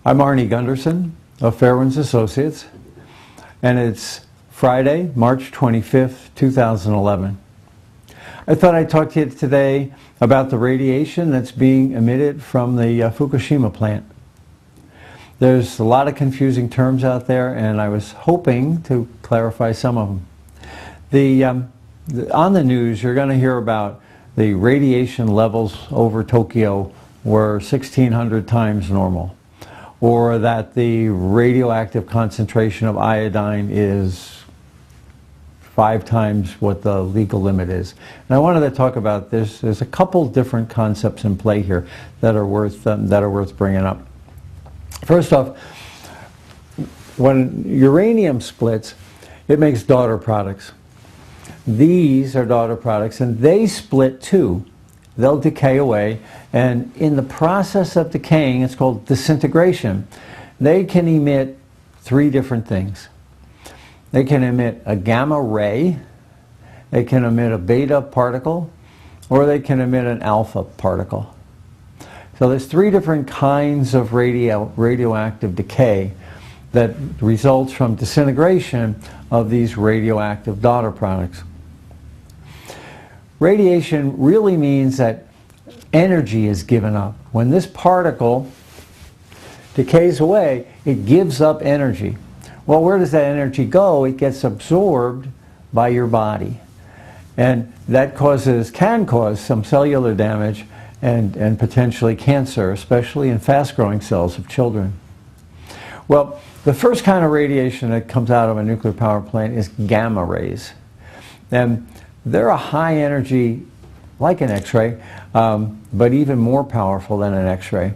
I'm Arnie Gunderson of Fairwinds Associates, and it's Friday, March 25th, 2011. I thought I'd talk to you today about the radiation that's being emitted from the Fukushima plant. There's a lot of confusing terms out there, and I was hoping to clarify some of them. On the news, you're going to hear about the radiation levels over Tokyo were 1,600 times normal, or that the radioactive concentration of iodine is 5 times what the legal limit is. And I wanted to talk about this. There's a couple different concepts in play here that are worth bringing up. First off, when uranium splits, it makes daughter products. These are daughter products, and they split too. They'll decay away, and in the process of decaying, it's called disintegration, they can emit 3 different things. They can emit a gamma ray, they can emit a beta particle, or they can emit an alpha particle. So there's 3 different kinds of radioactive decay that results from disintegration of these radioactive daughter products. Radiation really means that energy is given up. When this particle decays away, it gives up energy. Well, where does that energy go? It gets absorbed by your body. And that can cause some cellular damage and potentially cancer, especially in fast-growing cells of children. Well, the first kind of radiation that comes out of a nuclear power plant is gamma rays. And they're a high energy, like an X-ray, but even more powerful than an X-ray.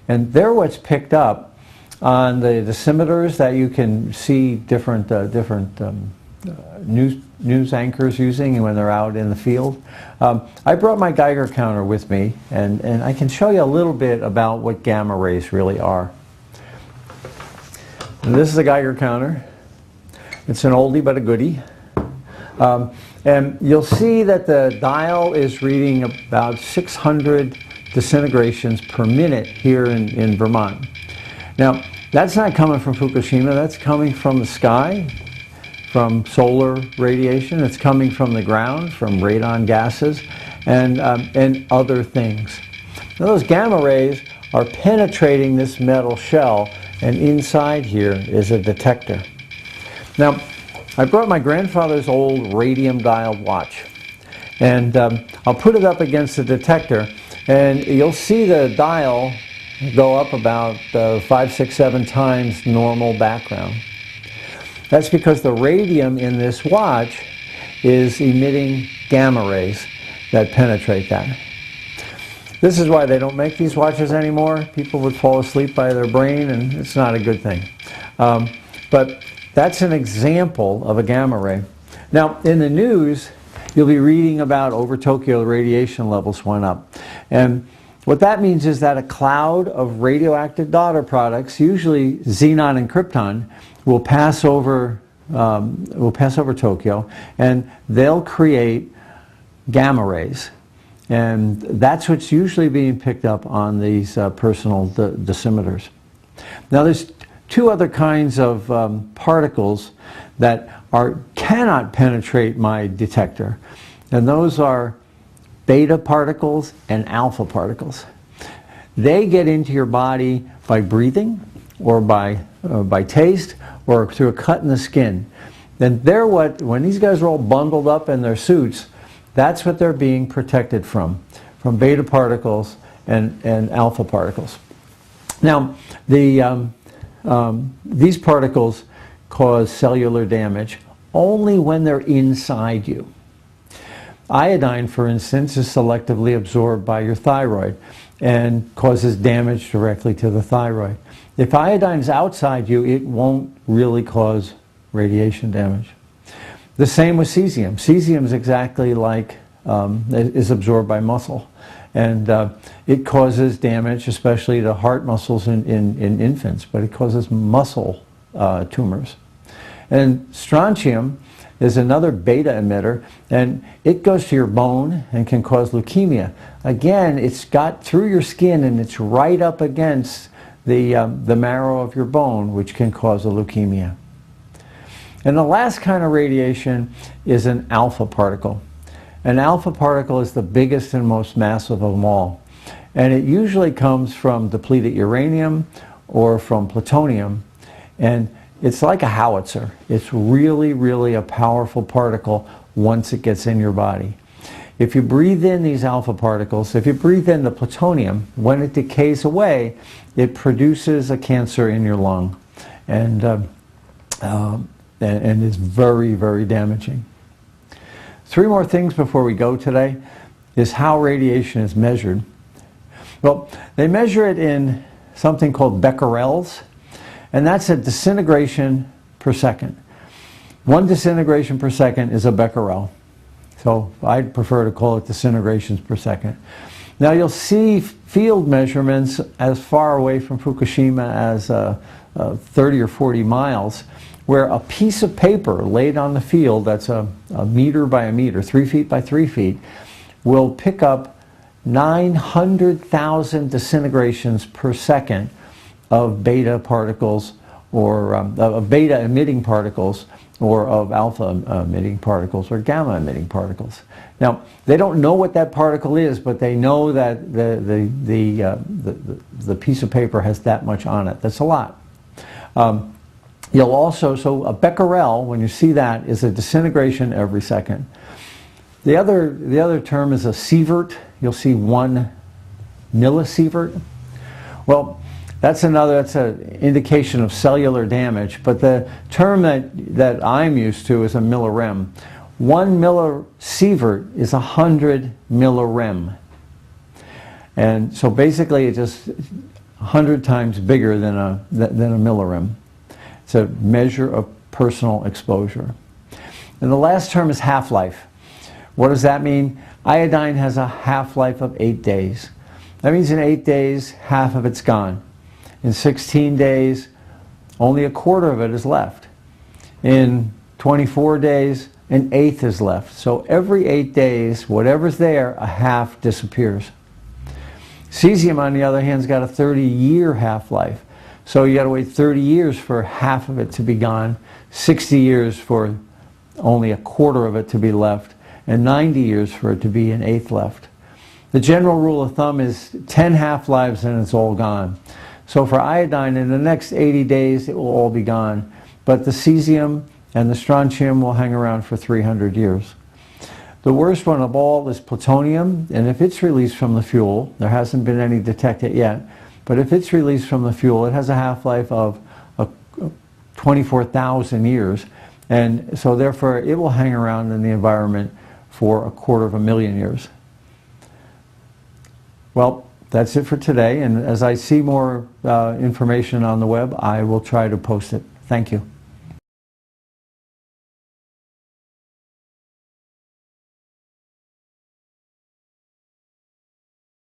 And they're what's picked up on the dosimeters that you can see different news anchors using when they're out in the field. I brought my Geiger counter with me, and I can show you a little bit about what gamma rays really are. And this is a Geiger counter. It's an oldie but a goodie. And you'll see that the dial is reading about 600 disintegrations per minute here in Vermont. Now, that's not coming from Fukushima, that's coming from the sky, from solar radiation, it's coming from the ground, from radon gases, and other things. Now, those gamma rays are penetrating this metal shell, and inside here is a detector. Now, I brought my grandfather's old radium dial watch, and I'll put it up against the detector, and you'll see the dial go up about 5, 6, 7 times normal background. That's because the radium in this watch is emitting gamma rays that penetrate that. This is why they don't make these watches anymore. People would fall asleep by their brain, and it's not a good thing. But that's an example of a gamma ray. Now, in the news, you'll be reading about over Tokyo, the radiation levels went up. And what that means is that a cloud of radioactive daughter products, usually xenon and krypton, will pass over Tokyo, and they'll create gamma rays. And that's what's usually being picked up on these personal dosimeters. Now, there's 2 other kinds of particles that cannot penetrate my detector, and those are beta particles and alpha particles. They get into your body by breathing, or by taste, or through a cut in the skin. And they're when these guys are all bundled up in their suits, that's what they're being protected from beta particles and alpha particles. Now, these particles cause cellular damage only when they're inside you. Iodine, for instance, is selectively absorbed by your thyroid and causes damage directly to the thyroid. If iodine is outside you, it won't really cause radiation damage. The same with cesium. Cesium is exactly like, is absorbed by muscle. And it causes damage, especially to heart muscles in infants, but it causes muscle tumors. And strontium is another beta emitter, and it goes to your bone and can cause leukemia. Again, it's got through your skin, and it's right up against the marrow of your bone, which can cause a leukemia. And the last kind of radiation is an alpha particle. An alpha particle is the biggest and most massive of them all. And it usually comes from depleted uranium or from plutonium. And it's like a howitzer. It's really, really a powerful particle once it gets in your body. If you breathe in these alpha particles, if you breathe in the plutonium, when it decays away, it produces a cancer in your lung. And is very, very damaging. 3 more things before we go today is how radiation is measured. Well, they measure it in something called becquerels, and that's a disintegration per second. 1 disintegration per second is a becquerel. So I'd prefer to call it disintegrations per second. Now you'll see field measurements as far away from Fukushima as 30 or 40 miles, where a piece of paper laid on the field that's a meter by a meter, 3 feet by 3 feet, will pick up 900,000 disintegrations per second of beta particles, or of beta emitting particles, or of alpha emitting particles, or gamma emitting particles. Now, they don't know what that particle is, but they know that the piece of paper has that much on it. That's a lot. You'll also, so a becquerel, when you see that, is a disintegration every second. The other term is a sievert. You'll see 1 millisievert. Well, that's an indication of cellular damage, but the term that I'm used to is a millirem. 1 millisievert is 100 millirem. And so basically it's just 100 times bigger than a millirem. It's a measure of personal exposure. And the last term is half-life. What does that mean? Iodine has a half-life of 8 days. That means in 8 days, half of it's gone. In 16 days, only a quarter of it is left. In 24 days, an eighth is left. So every 8 days, whatever's there, a half disappears. Cesium, on the other hand, has got a 30-year half-life. So you got to wait 30 years for half of it to be gone, 60 years for only a quarter of it to be left, and 90 years for it to be an eighth left. The general rule of thumb is 10 half-lives and it's all gone. So for iodine, in the next 80 days, it will all be gone. But the cesium and the strontium will hang around for 300 years. The worst one of all is plutonium, and if it's released from the fuel, there hasn't been any detected yet, but if it's released from the fuel, it has a half-life of 24,000 years, and so therefore it will hang around in the environment for 250,000 years. Well, that's it for today, and as I see more information on the web, I will try to post it. Thank you.